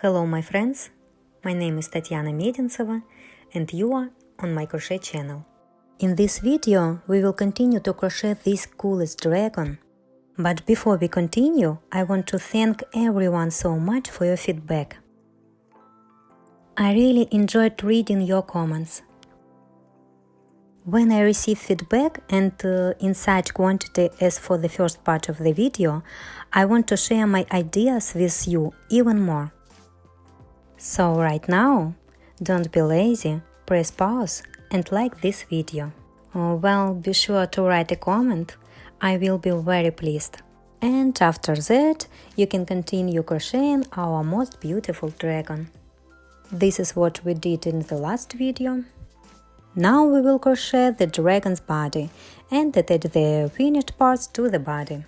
Hello my friends, my name is Tatiana Medintseva and you are on my crochet channel. In this video we will continue to crochet this coolest dragon. But before we continue, I want to thank everyone so much for your feedback. I really enjoyed reading your comments. When I receive feedback and in such quantity as for the first part of the video, I want to share my ideas with you even more. So right now, don't be lazy, press pause and like this video. Well, be sure to write a comment, I will be very pleased. And after that, you can continue crocheting our most beautiful dragon. This is what we did in the last video. Now we will crochet the dragon's body and attach the finished parts to the body.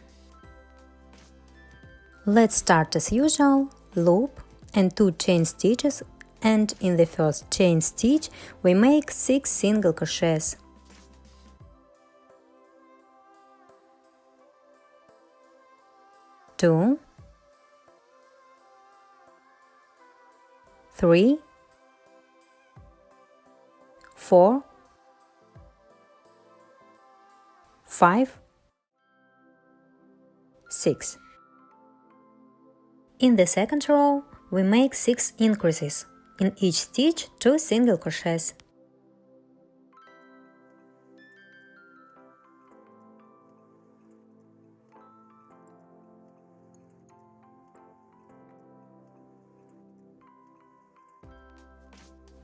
Let's start as usual, loop and 2 chain stitches, and in the first chain stitch we make 6 single crochets. Two, 3, 4, 5, 6. In the second row we make 6 increases, in each stitch 2 single crochets.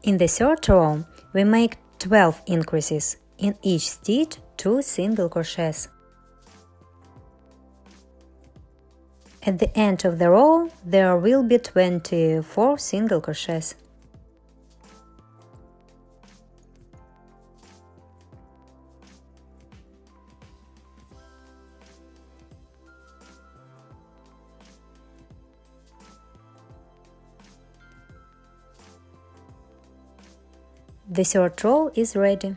In the third row we make 12 increases, in each stitch 2 single crochets. At the end of the row there will be 24 single crochets. The third row is ready.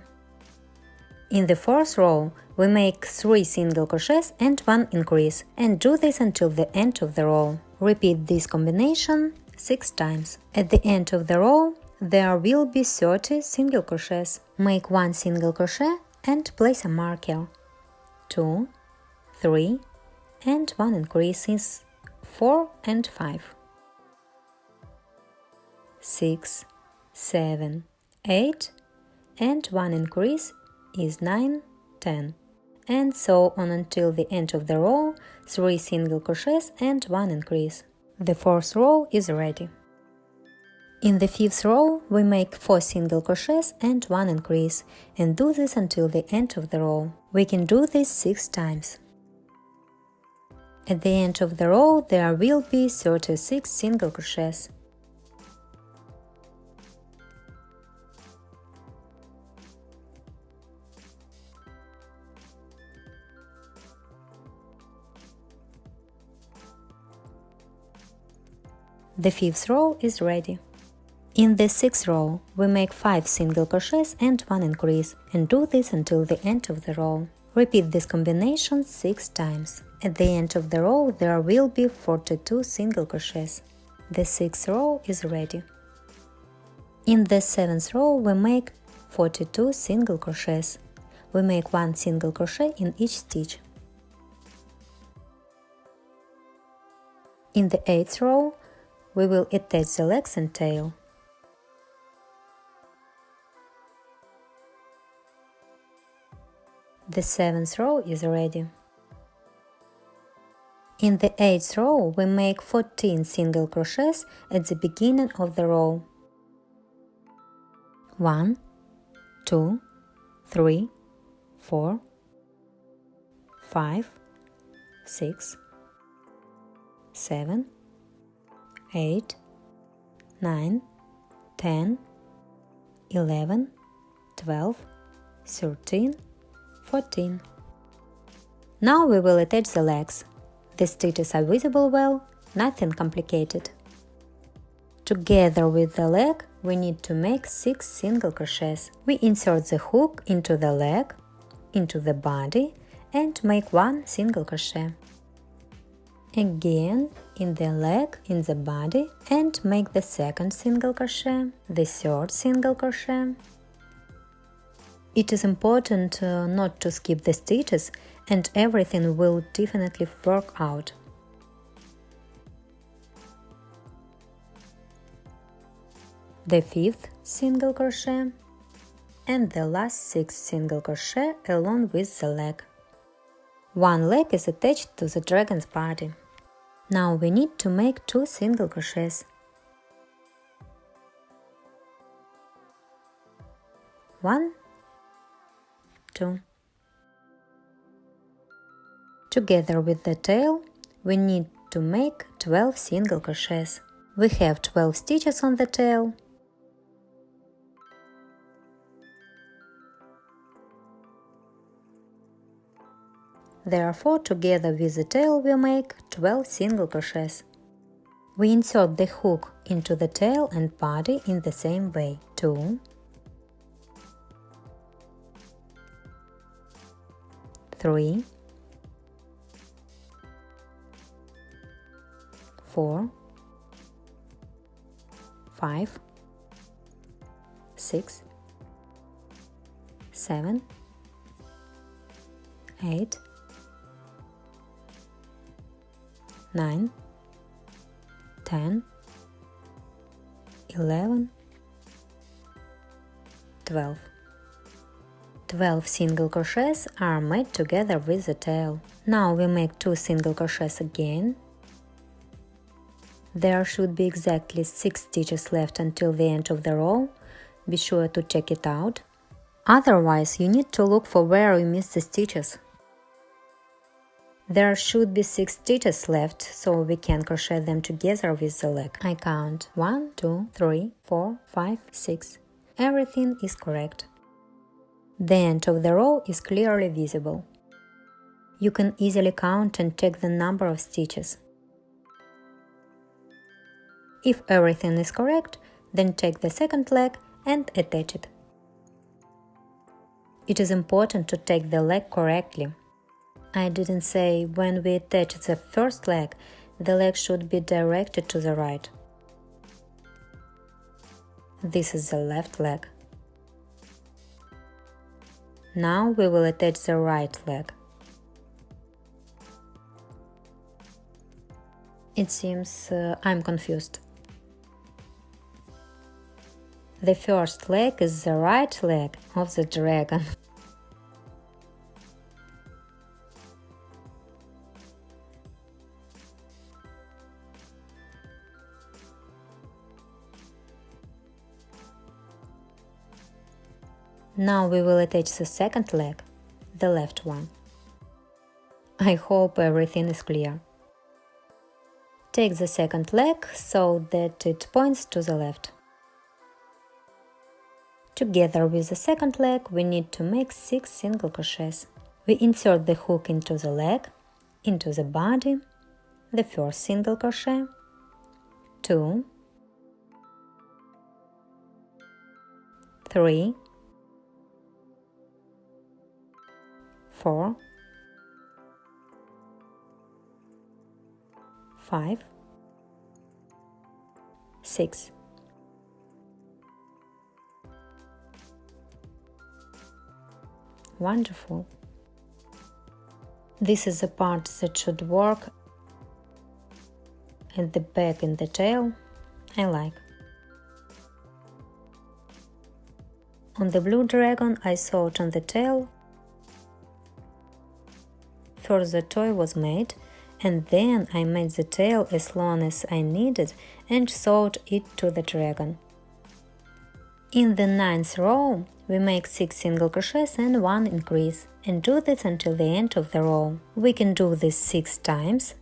In the fourth row we make 3 single crochets and 1 increase, and do this until the end of the row. Repeat this combination 6 times. At the end of the row there will be 30 single crochets. Make 1 single crochet and place a marker. 2, 3 and 1 increase is 4 and 5. 6, 7, 8 and 1 increase is 9, 10. And so on until the end of the row, 3 single crochets and 1 increase. The fourth row is ready. In the fifth row we make 4 single crochets and 1 increase, and do this until the end of the row. We can do this 6 times. At the end of the row there will be 36 single crochets. The fifth row is ready. In the sixth row we make 5 single crochets and 1 increase, and do this until the end of the row. Repeat this combination 6 times. At the end of the row there will be 42 single crochets. The sixth row is ready. In the seventh row we make 42 single crochets. We make 1 single crochet in each stitch. In the eighth row we will attach the legs and tail. The seventh row is ready. In the eighth row we make 14 single crochets at the beginning of the row. 1, 2, 3, 4, 5, 6, 7, 8, 9, 10, 11, 12, 13, 14. Now we will attach the legs. The stitches are visible well, nothing complicated. Together with the leg we need to make 6 single crochets. We insert the hook into the leg, into the body and make 1 single crochet. again in the leg, in the body, and make the second single crochet, the third single crochet. It is important not to skip the stitches, and everything will definitely work out. The fifth single crochet and the last sixth single crochet along with the leg. One leg is attached to the dragon's body. Now we need to make 2 single crochets. 1, 2. Together with the tail, we need to make 12 single crochets. We have 12 stitches on the tail. Therefore, together with the tail we make 12 single crochets. We insert the hook into the tail and body in the same way. 2, 3, 4, 5, 6, 7, 8, 9, 10, 11, 12. 12 single crochets are made together with the tail. Now we make 2 single crochets again. There should be exactly 6 stitches left until the end of the row. Be sure to check it out. Otherwise, you need to look for where you missed the stitches. There should be 6 stitches left, so we can crochet them together with the leg. I count 1, 2, 3, 4, 5, 6. Everything is correct. The end of the row is clearly visible. You can easily count and check the number of stitches. If everything is correct, then take the second leg and attach it. It is important to take the leg correctly. I didn't say when we attach the first leg, the leg should be directed to the right. This is the left leg. Now we will attach the right leg. It seems I'm confused. The first leg is the right leg of the dragon. Now we will attach the second leg, the left one. I hope everything is clear. Take the second leg so that it points to the left. Together with the second leg, we need to make 6 single crochets. We insert the hook into the leg, into the body, the first single crochet, 2, 3, 4, 5, 6. Wonderful. This is the part that should work at the back and the tail. I like. On the blue dragon I sewed on the tail. First the toy was made, and then I made the tail as long as I needed and sewed it to the dragon. In the 9th row, we make 6 single crochets and 1 increase, and do this until the end of the row. We can do this 6 times.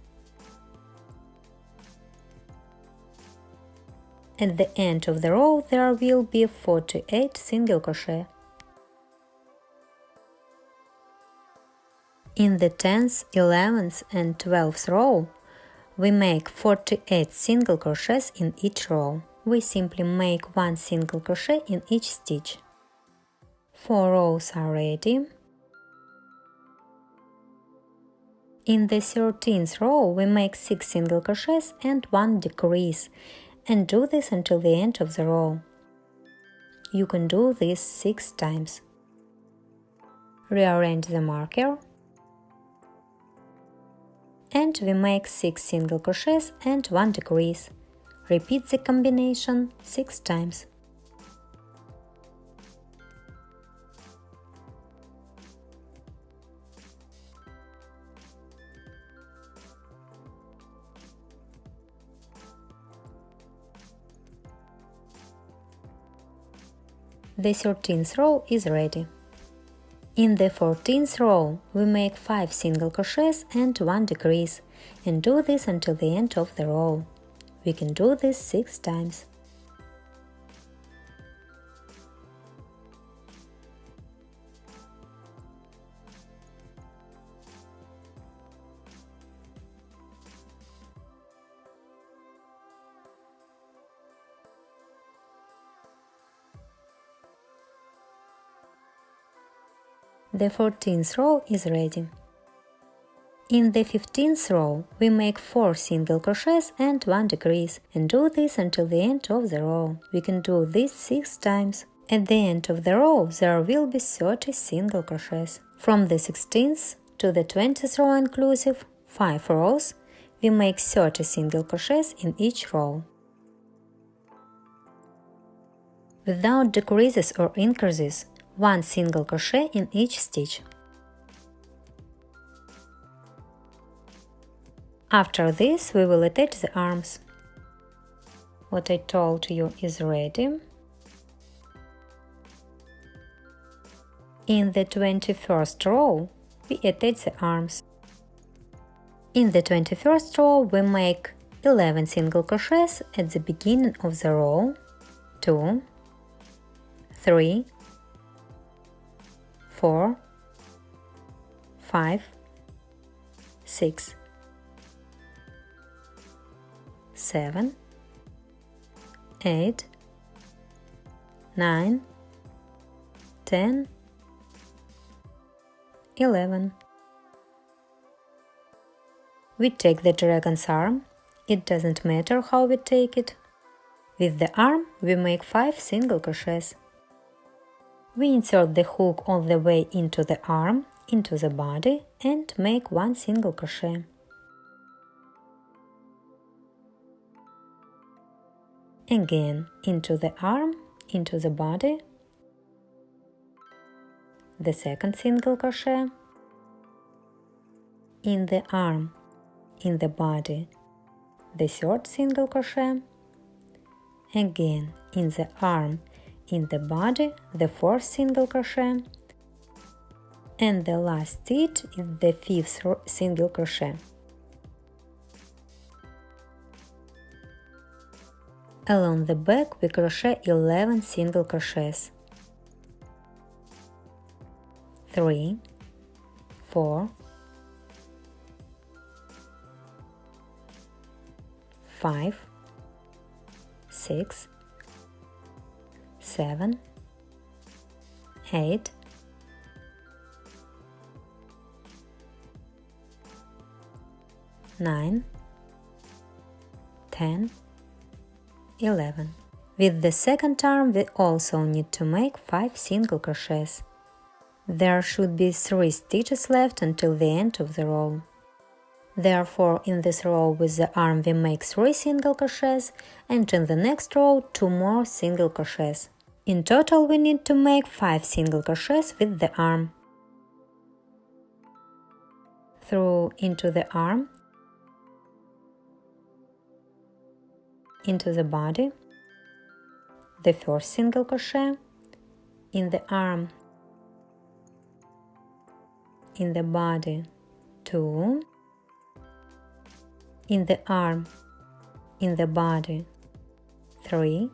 At the end of the row there will be 48 single crochet. In the 10th, 11th and 12th row, we make 48 single crochets in each row. We simply make 1 single crochet in each stitch. 4 rows are ready. In the 13th row, we make 6 single crochets and 1 decrease, and do this until the end of the row. You can do this 6 times. Rearrange the marker, and we make 6 single crochets and 1 decrease. Repeat the combination 6 times. The 13th row is ready. In the 14th row, we make 5 single crochets and 1 decrease, and do this until the end of the row. We can do this 6 times. The 14th row is ready. In the 15th row, we make 4 single crochets and 1 decrease, and do this until the end of the row. We can do this 6 times. At the end of the row, there will be 30 single crochets. From the 16th to the 20th row inclusive, 5 rows, we make 30 single crochets in each row. Without decreases or increases, 1 single crochet in each stitch. After this, we will attach the arms. What I told you is ready. In the 21st row, we attach the arms. In the 21st row, we make 11 single crochets at the beginning of the row, 2, 3, 4, 5, 6, 7, 8, 9, 10, 11. We take the dragon's arm. It doesn't matter how we take it. With the arm, we make 5 single crochets. We insert the hook all the way into the arm, into the body, and make 1 single crochet. Again, into the arm, into the body, the second single crochet, in the arm, in the body, the third single crochet, again in the arm, in the body, the fourth single crochet, and the last stitch is the 5th single crochet. Along the back we crochet 11 single crochets. 3, 4, 5, 6, 7, 8, 9, 10, 11. With the second arm we also need to make 5 single crochets. There should be 3 stitches left until the end of the row. Therefore, in this row with the arm we make 3 single crochets, and in the next row 2 more single crochets. In total we need to make 5 single crochets with the arm. Through into the arm, into the body, the first single crochet, in the arm, in the body, 2, in the arm, in the body, 3,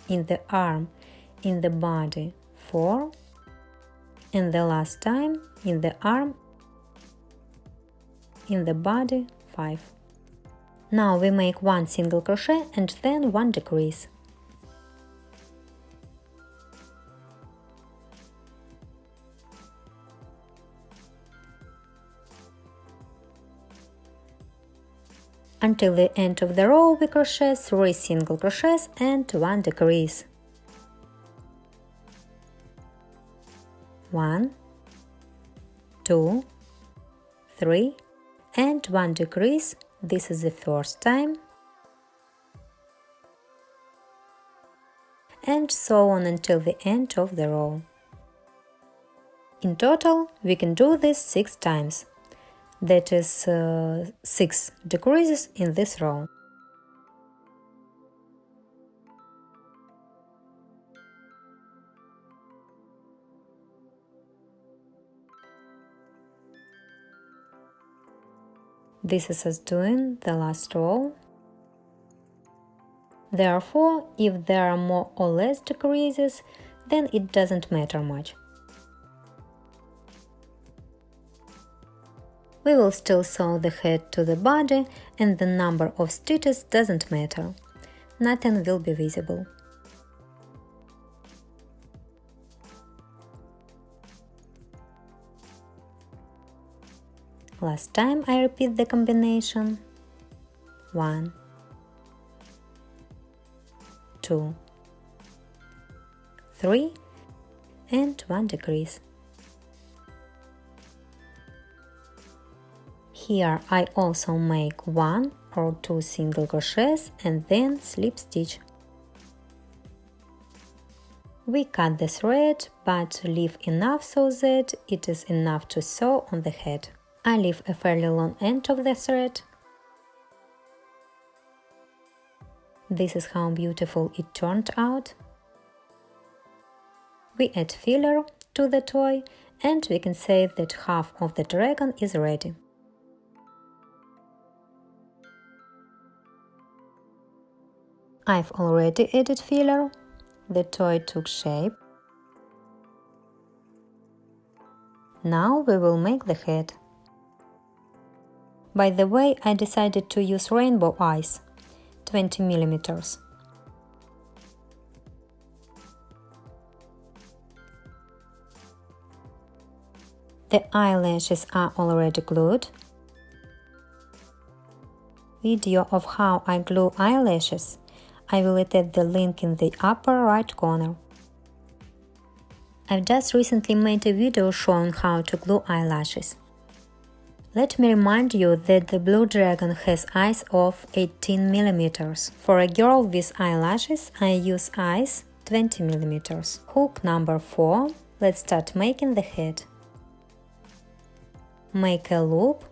in the arm, in the body, 4, and the last time in the arm, in the body, 5. Now we make 1 single crochet and then 1 decrease. Until the end of the row we crochet 3 single crochets and 1 decrease. 1, 2, 3 and 1 decrease. This is the first time. And so on until the end of the row. In total, we can do this 6 times. That is 6 decreases in this row. This is us doing the last row. Therefore, if there are more or less decreases, then it doesn't matter much. We will still sew the head to the body, and the number of stitches doesn't matter. Nothing will be visible. Last time I repeat the combination. 1, 2, 3 and 1 decrease. Here I also make 1 or 2 single crochets and then slip stitch. We cut the thread, but leave enough so that it is enough to sew on the head. I leave a fairly long end of the thread. This is how beautiful it turned out. We add filler to the toy and we can say that half of the dragon is ready. I've already added filler. The toy took shape. Now we will make the head. By the way, I decided to use rainbow eyes, 20 mm. The eyelashes are already glued. Video of how I glue eyelashes I will attach the link in the upper right corner. I've just recently made a video showing how to glue eyelashes. Let me remind you that the blue dragon has eyes of 18 mm. For a girl with eyelashes, I use eyes 20 mm. Hook number 4. Let's start making the head. Make a loop.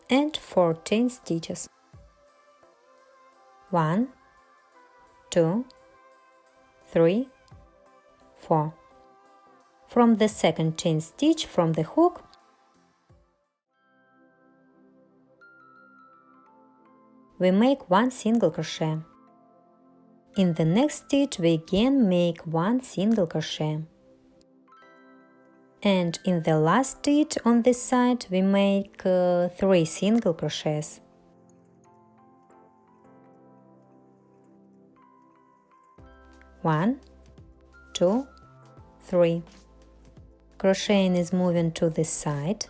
And 14 stitches. 1, 2, 3, 4. From the second chain stitch from the hook, we make 1 single crochet. In the next stitch we again make 1 single crochet. And in the last stitch on this side we make 3 single crochets. One, 2, 3. Crocheting is moving to this side.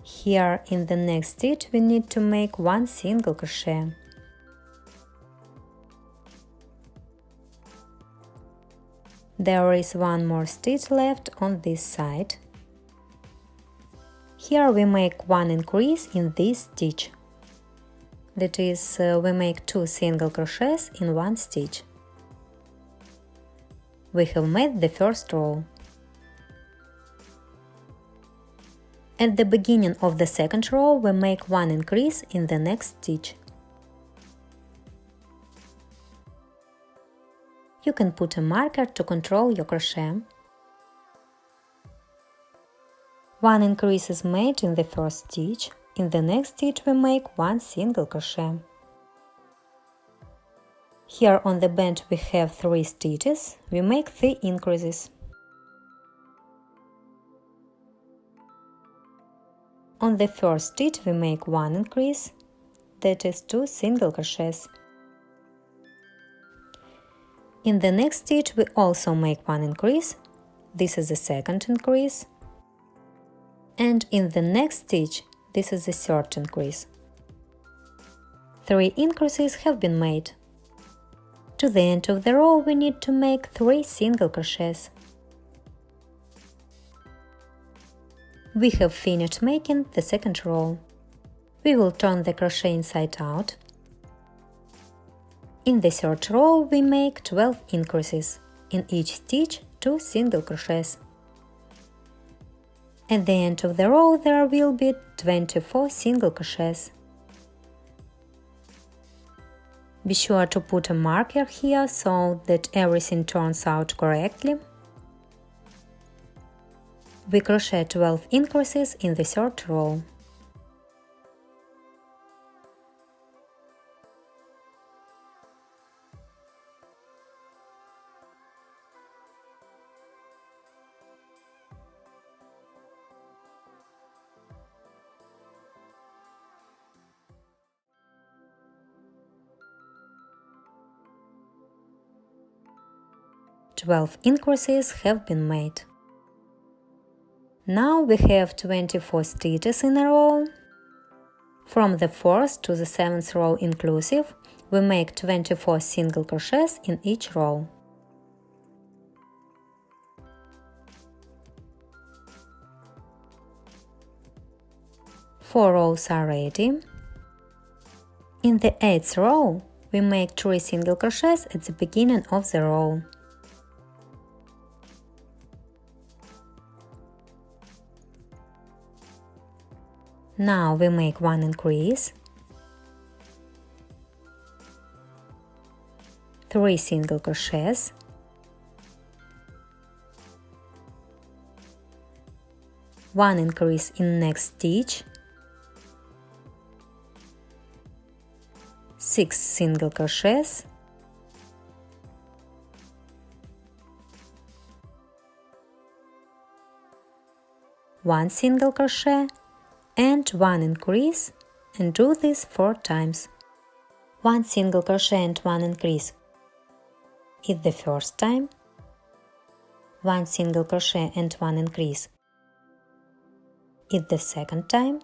Here in the next stitch we need to make 1 single crochet. There is 1 more stitch left on this side. Here we make 1 increase in this stitch. That is, we make 2 single crochets in 1 stitch. We have made the first row. At the beginning of the second row we make 1 increase in the next stitch. You can put a marker to control your crochet. 1 increase is made in the first stitch. In the next stitch we make 1 single crochet. Here on the band we have 3 stitches. We make 3 increases. On the first stitch we make 1 increase. That is 2 single crochets. In the next stitch we also make 1 increase this is the second increase, and in the next stitch this is the third increase. 3 increases have been made. To the end of the row we need to make 3 single crochets. We have finished making the second row. We will turn the crochet inside out. In the third row we make 12 increases, in each stitch 2 single crochets. At the end of the row there will be 24 single crochets. Be sure to put a marker here so that everything turns out correctly. We crochet 12 increases in the third row. Twelve increases have been made. Now we have 24 stitches in a row. From the 4th to the 7th row inclusive, we make 24 single crochets in each row. Four rows are ready. In the 8th row, we make 3 single crochets at the beginning of the row. Now we make 1 increase, 3 single crochets, 1 increase in next stitch, 6 single crochets, 1 single crochet and 1 increase, and do this 4 times. 1 single crochet and 1 increase is the first time, 1 single crochet and 1 increase is the second time,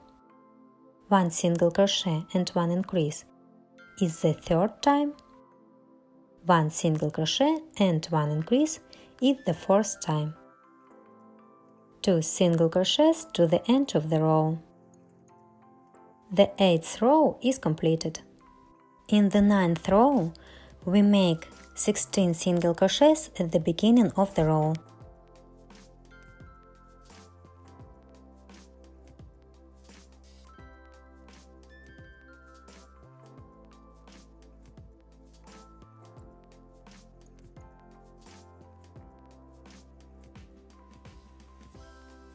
1 single crochet and 1 increase is the third time, 1 single crochet and 1 increase is the fourth time. 2 single crochets to the end of the row. The 8th row is completed. In the 9th row, we make 16 single crochets at the beginning of the row.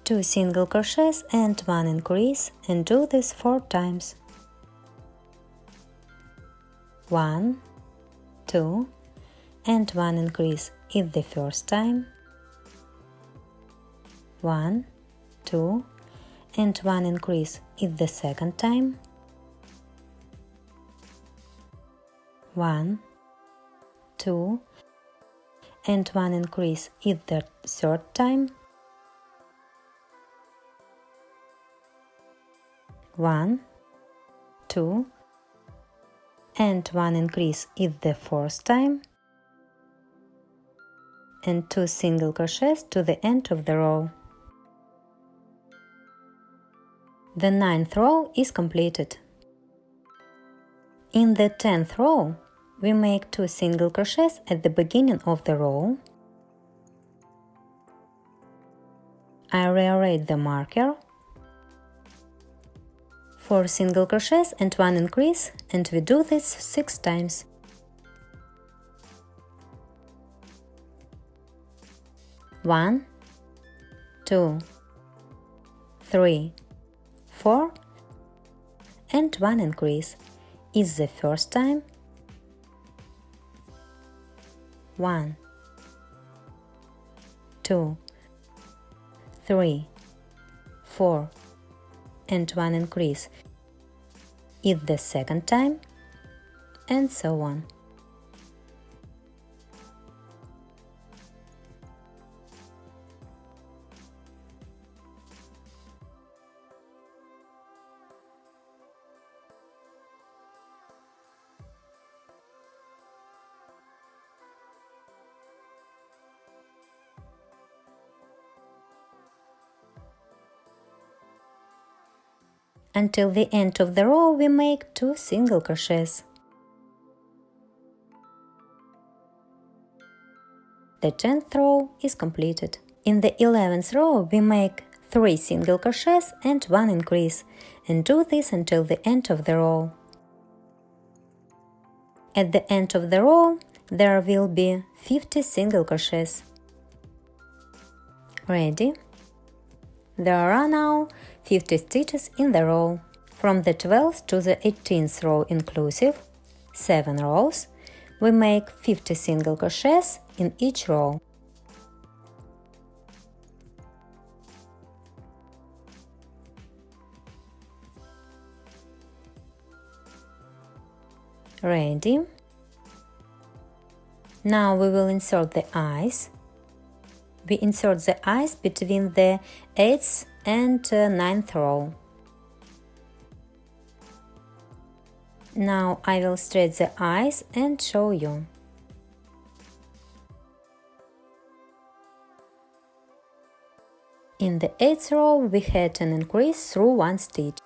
Two single crochets and 1 increase, and do this 4 times. 1, 2, and 1 increase is the first time, 1, 2, and 1 increase is the second time, 1, 2, and 1 increase is the third time, 1, 2, and 1 increase is the fourth time, and 2 single crochets to the end of the row. The 9th row is completed. In the 10th row, we make 2 single crochets at the beginning of the row. I rearrange the marker, 4 single crochets and 1 increase, and we do this 6 times. 1, 2, 3, 4, and 1 increase is the first time, 1, 2, 3, 4, and 1 increase is the second time, and so on. Until the end of the row we make 2 single crochets. The 10th row is completed. In the 11th row we make 3 single crochets and 1 increase, and do this until the end of the row. At the end of the row there will be 50 single crochets. Ready? There are now 50 stitches in the row. From the 12th to the 18th row inclusive, 7 rows, we make 50 single crochets in each row. Ready? Now we will insert the eyes. We insert the eyes between the 8th and 9th row. Now I will stretch the eyes and show you. In the 8th row we had an increase through 1 stitch.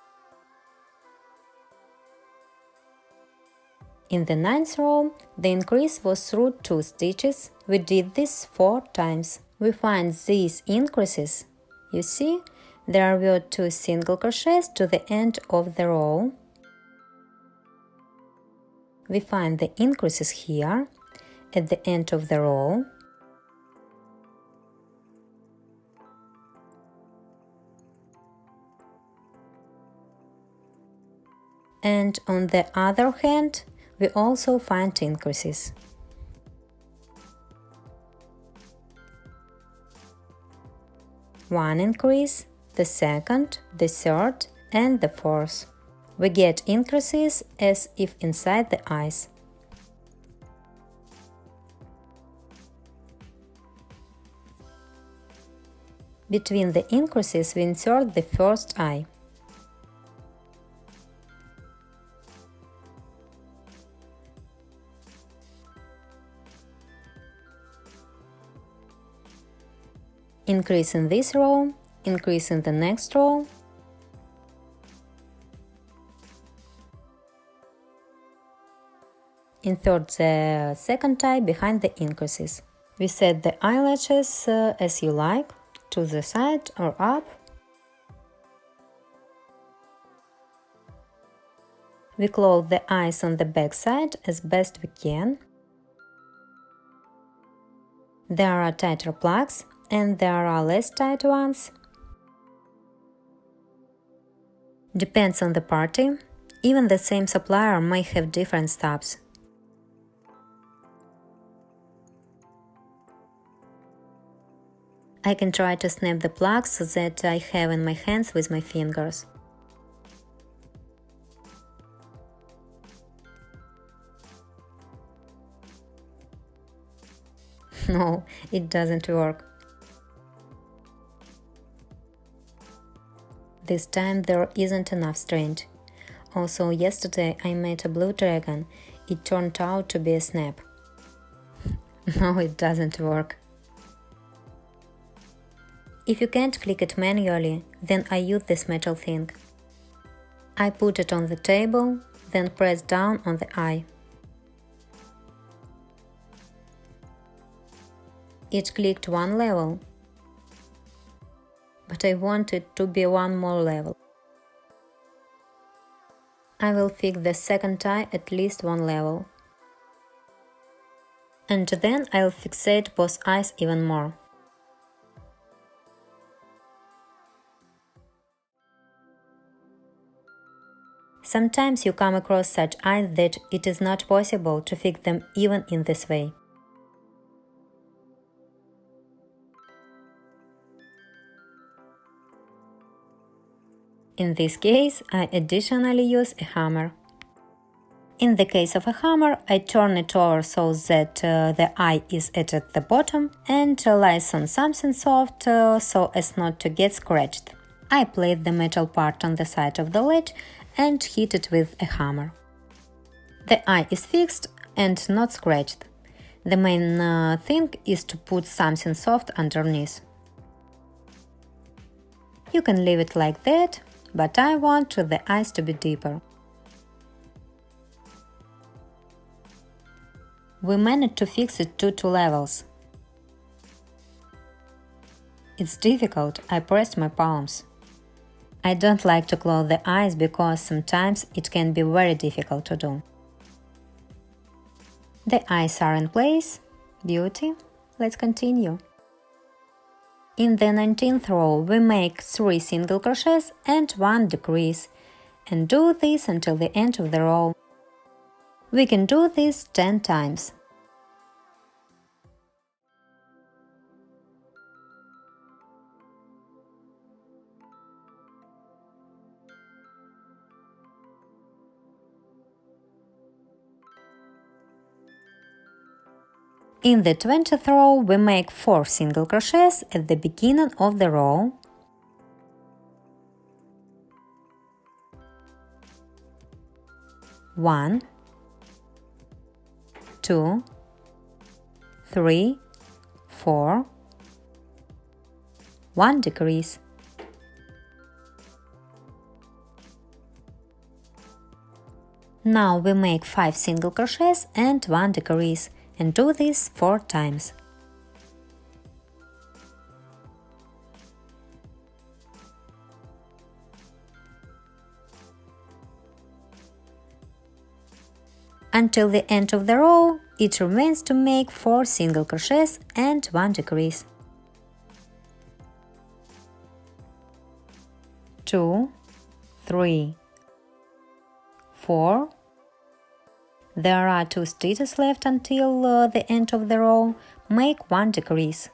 In the 9th row, the increase was through 2 stitches. We did this 4 times. We find these increases. You see, there were 2 single crochets to the end of the row. We find the increases here, at the end of the row. And on the other hand, we also find increases. One increase, the second, the third, and the fourth. We get increases as if inside the eyes. Between the increases we insert the first eye. Increase in this row, increase in the next row, insert the second eye behind the increases. We set the eyelashes as you like, to the side or up. We close the eyes on the back side as best we can. There are tighter plugs and there are less tight ones. Depends on the party. Even the same supplier may have different stops. I can try to snap the plugs that I have in my hands with my fingers. No, it doesn't work. This time there isn't enough strength. Also, yesterday I made a blue dragon. It turned out to be a snap. No, it doesn't work. If you can't click it manually, then I use this metal thing. I put it on the table, then press down on the eye. It clicked one level, but I want it to be one more level. I will fix the second eye at least one level. And then I'll fixate both eyes even more. Sometimes you come across such eyes that it is not possible to fix them even in this way. In this case, I additionally use a hammer. In the case of a hammer, I turn it over so that the eye is at the bottom and lies on something soft so as not to get scratched. I place the metal part on the side of the ledge and hit it with a hammer. The eye is fixed and not scratched. The main thing is to put something soft underneath. You can leave it like that, but I want the eyes to be deeper. We managed to fix it to 2 levels. It's difficult, I pressed my palms. I don't like to close the eyes because sometimes it can be very difficult to do. The eyes are in place. Beauty. Let's continue. In the 19th row, we make 3 single crochets and 1 decrease, and do this until the end of the row. We can do this 10 times. In the 20th row, we make 4 single crochets at the beginning of the row. One, 2, 3, 4, 1 decrease. Now we make 5 single crochets and 1 decrease, and do this 4 times. Until the end of the row, it remains to make 4 single crochets and 1 decrease. 2, 3, 4. There are 2 stitches left until the end of the row. Make 1 decrease.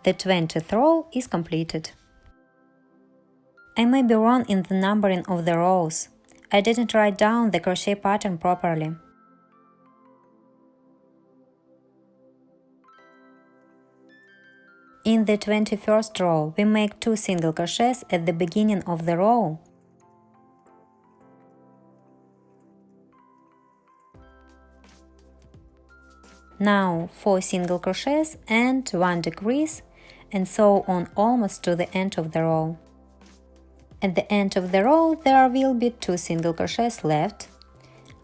The 20th row is completed. I may be wrong in the numbering of the rows. I didn't write down the crochet pattern properly. In the 21st row, we make 2 single crochets at the beginning of the row. Now 4 single crochets and 1 decrease, and so on almost to the end of the row. At the end of the row there will be 2 single crochets left.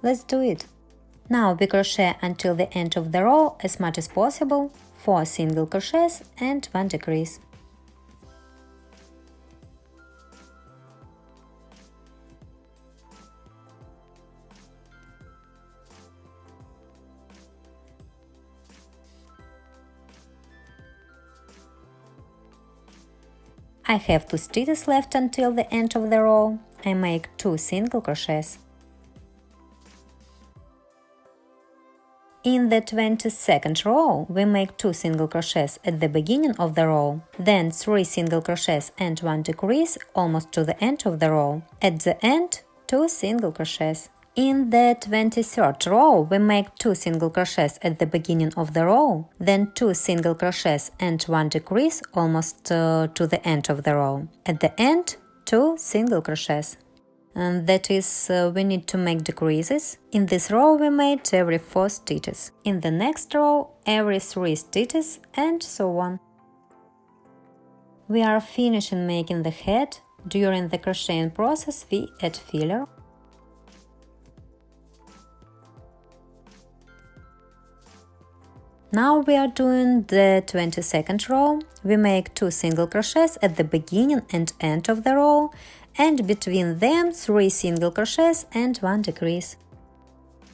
Let's do it. Now we crochet until the end of the row as much as possible, 4 single crochets and 1 decrease. I have 2 stitches left until the end of the row. I make 2 single crochets. In the 22nd row, we make 2 single crochets at the beginning of the row, then 3 single crochets and 1 decrease almost to the end of the row. At the end, 2 single crochets. In the 23rd row, we make 2 single crochets at the beginning of the row, then 2 single crochets and 1 decrease almost to the end of the row. At the end, 2 single crochets. And that is, we need to make decreases. In this row we made every 4 stitches. In the next row, every 3 stitches, and so on. We are finishing making the head. During the crocheting process, we add filler. Now we are doing the 22nd row. We make 2 single crochets at the beginning and end of the row, and between them 3 single crochets and 1 decrease.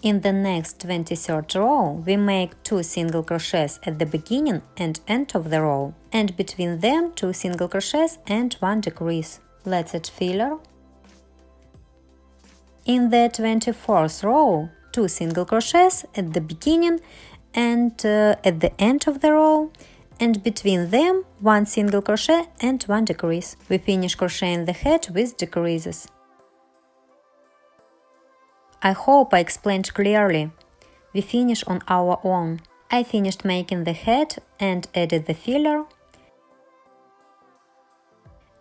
In the next 23rd row, we make 2 single crochets at the beginning and end of the row, and between them 2 single crochets and 1 decrease. Let's add filler. In the 24th row, 2 single crochets at the beginning and at the end of the row, and between them 1 single crochet and 1 decrease. We finish crocheting the head with decreases. I hope I explained clearly. We finish on our own. I finished making the head and added the filler.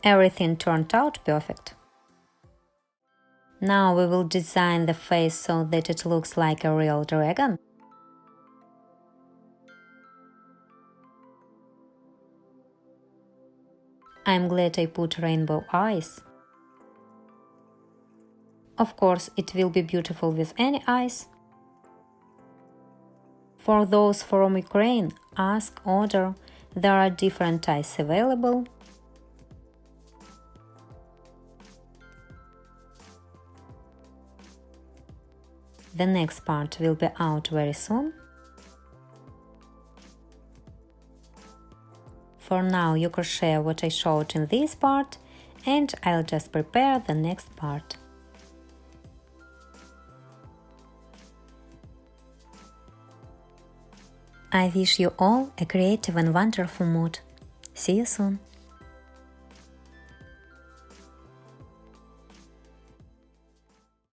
Everything turned out perfect. Now we will design the face so that it looks like a real dragon. I'm glad I put rainbow eyes. Of course, it will be beautiful with any eyes. For those from Ukraine, ask, order, there are different eyes available. The next part will be out very soon. For now, you crochet what I showed in this part, and I'll just prepare the next part. I wish you all a creative and wonderful mood. See you soon!